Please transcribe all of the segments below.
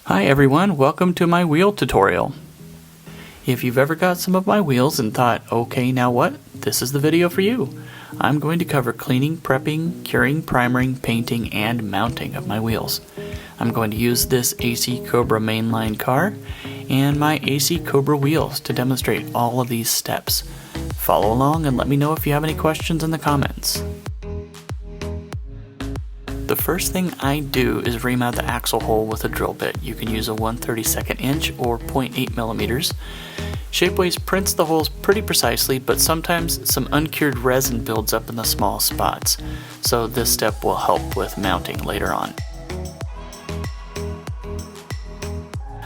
Hi everyone, welcome to my wheel tutorial. If you've ever got some of my wheels and thought, okay, now what? This is the video for you. I'm going to cover cleaning, prepping, curing, primering, painting, and mounting of my wheels. I'm going to use this AC Cobra mainline car and my AC Cobra wheels to demonstrate all of these steps. Follow along and let me know if you have any questions in the comments. The first thing I do is remount the axle hole with a drill bit. You can use a 1/32 inch or 0.8 millimeters. Shapeways prints the holes pretty precisely, but sometimes some uncured resin builds up in the small spots, so this step will help with mounting later on.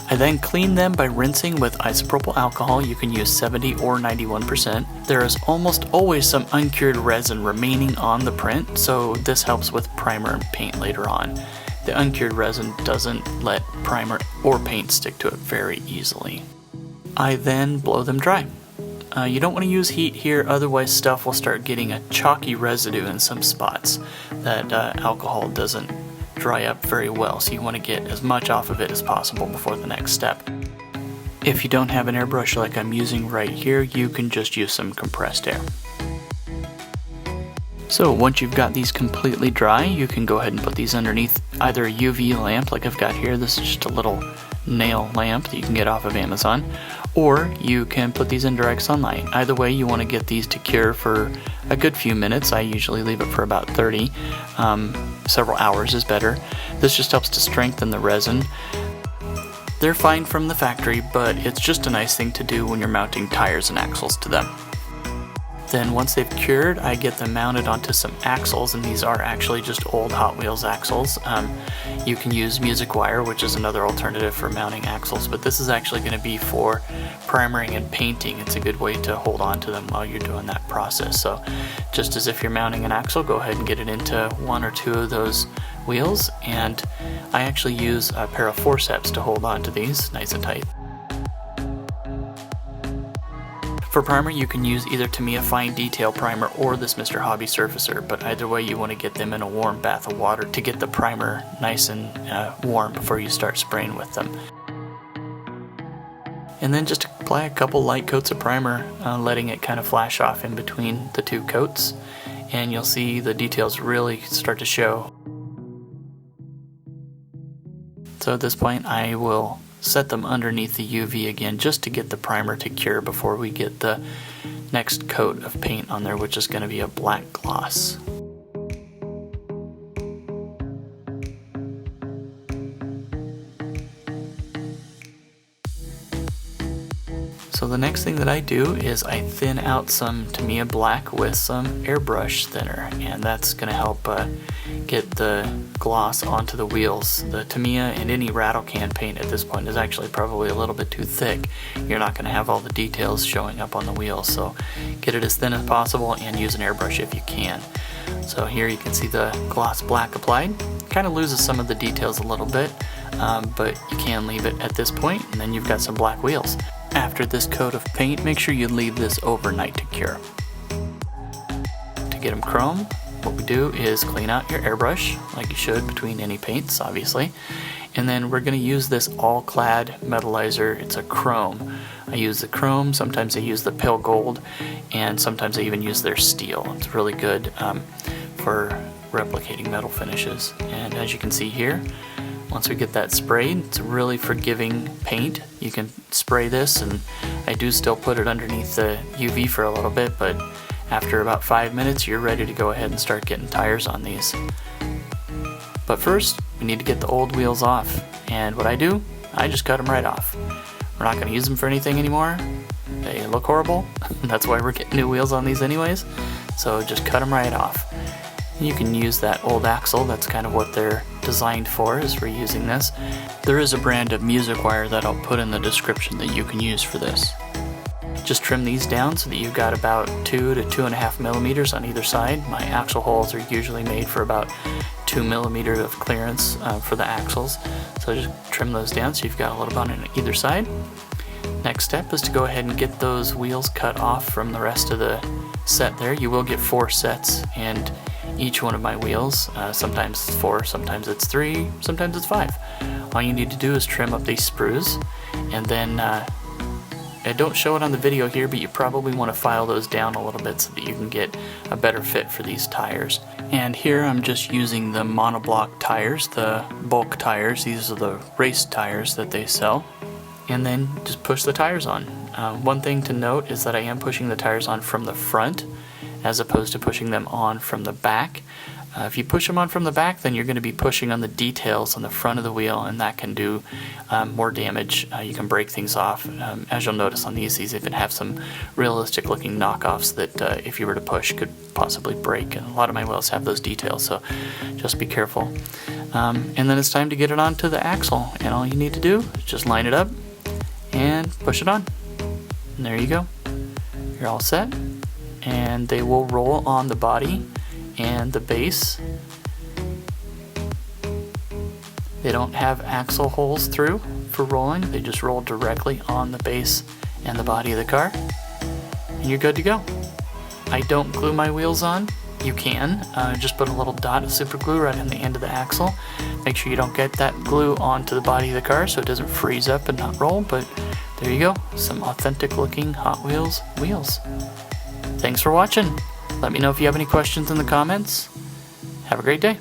I then clean them by rinsing with isopropyl alcohol. You can use 70 or 91%. There is almost always some uncured resin remaining on the print, so this helps with primer and paint later on. The uncured resin doesn't let primer or paint stick to it very easily. I then blow them dry. You don't want to use heat here, otherwise stuff will start getting a chalky residue in some spots that alcohol doesn't dry up very well, so you want to get as much off of it as possible before the next step. If you don't have an airbrush like I'm using right here, you can just use some compressed air. So once you've got these completely dry, you can go ahead and put these underneath either a UV lamp like I've got here. This is just a little nail lamp that you can get off of Amazon, or you can put these in direct sunlight. Either way, you want to get these to cure for a good few minutes. I usually leave it for about 30. Several hours is better. This just helps to strengthen the resin. They're fine from the factory, but it's just a nice thing to do when you're mounting tires and axles to them. Then once they've cured, I get them mounted onto some axles, and these are actually just old Hot Wheels axles. You can use music wire, which is another alternative for mounting axles, but this is actually going to be for primering and painting. It's a good way to hold on to them while you're doing that process. So just as if you're mounting an axle, go ahead and get it into one or two of those wheels, and I actually use a pair of forceps to hold on to these nice and tight. For primer, you can use either Tamiya Fine Detail Primer or this Mr. Hobby Surfacer, but either way you want to get them in a warm bath of water to get the primer nice and warm before you start spraying with them. And then just apply a couple light coats of primer, letting it kind of flash off in between the two coats, and you'll see the details really start to show. So at this point I will set them underneath the UV again just to get the primer to cure before we get the next coat of paint on there, which is going to be a black gloss. So the next thing that I do is I thin out some Tamiya black with some airbrush thinner, and that's going to help get the gloss onto the wheels. The Tamiya and any rattle can paint at this point is actually probably a little bit too thick. You're not going to have all the details showing up on the wheels, so get it as thin as possible and use an airbrush if you can. So here you can see the gloss black applied. Kind of loses some of the details a little bit, but you can leave it at this point, and then you've got some black wheels. After this coat of paint, make sure you leave this overnight to cure. To get them chrome, what we do is clean out your airbrush, like you should between any paints, obviously. And then we're going to use this all-clad metallizer. It's a chrome. I use the chrome, sometimes I use the pale gold, and sometimes I even use their steel. It's really good for replicating metal finishes. And as you can see here, once we get that sprayed, it's a really forgiving paint. You can spray this, and I do still put it underneath the UV for a little bit, but after about 5 minutes, you're ready to go ahead and start getting tires on these. But first, we need to get the old wheels off. And what I do, I just cut them right off. We're not going to use them for anything anymore. They look horrible. That's why we're getting new wheels on these anyways. So just cut them right off. You can use that old axle. That's kind of what they're designed for, is for using this. There is a brand of music wire that I'll put in the description that you can use for this. Just trim these down so that you've got about 2 to 2.5 millimeters on either side. My axle holes are usually made for about 2 millimeters of clearance for the axles. So just trim those down so you've got a little bit on either side. Next step is to go ahead and get those wheels cut off from the rest of the set there. You will get 4 sets, and each one of my wheels, sometimes it's 4, sometimes it's 3, sometimes it's 5. all you need to do is trim up these sprues, and then I don't show it on the video here, but you probably want to file those down a little bit so that you can get a better fit for these tires. And here I'm just using the monoblock tires, the bulk tires. These are the race tires that they sell. And then just push the tires on. One thing to note is that I am pushing the tires on from the front as opposed to pushing them on from the back. If you push them on from the back, then you're going to be pushing on the details on the front of the wheel, and that can do more damage. You can break things off. As you'll notice on these even have some realistic looking knockoffs that if you were to push could possibly break, and a lot of my wheels have those details, so just be careful. And then it's time to get it onto the axle, and all you need to do is just line it up and push it on. And there you go. You're all set, and they will roll on the body and the base. They don't have axle holes through for rolling, they just roll directly on the base and the body of the car, and you're good to go. I don't glue my wheels on. You can just put a little dot of super glue right on the end of the axle. Make sure you don't get that glue onto the body of the car so it doesn't freeze up and not roll, but there you go, some authentic looking Hot Wheels wheels. Thanks for watching. Let me know if you have any questions in the comments. Have a great day.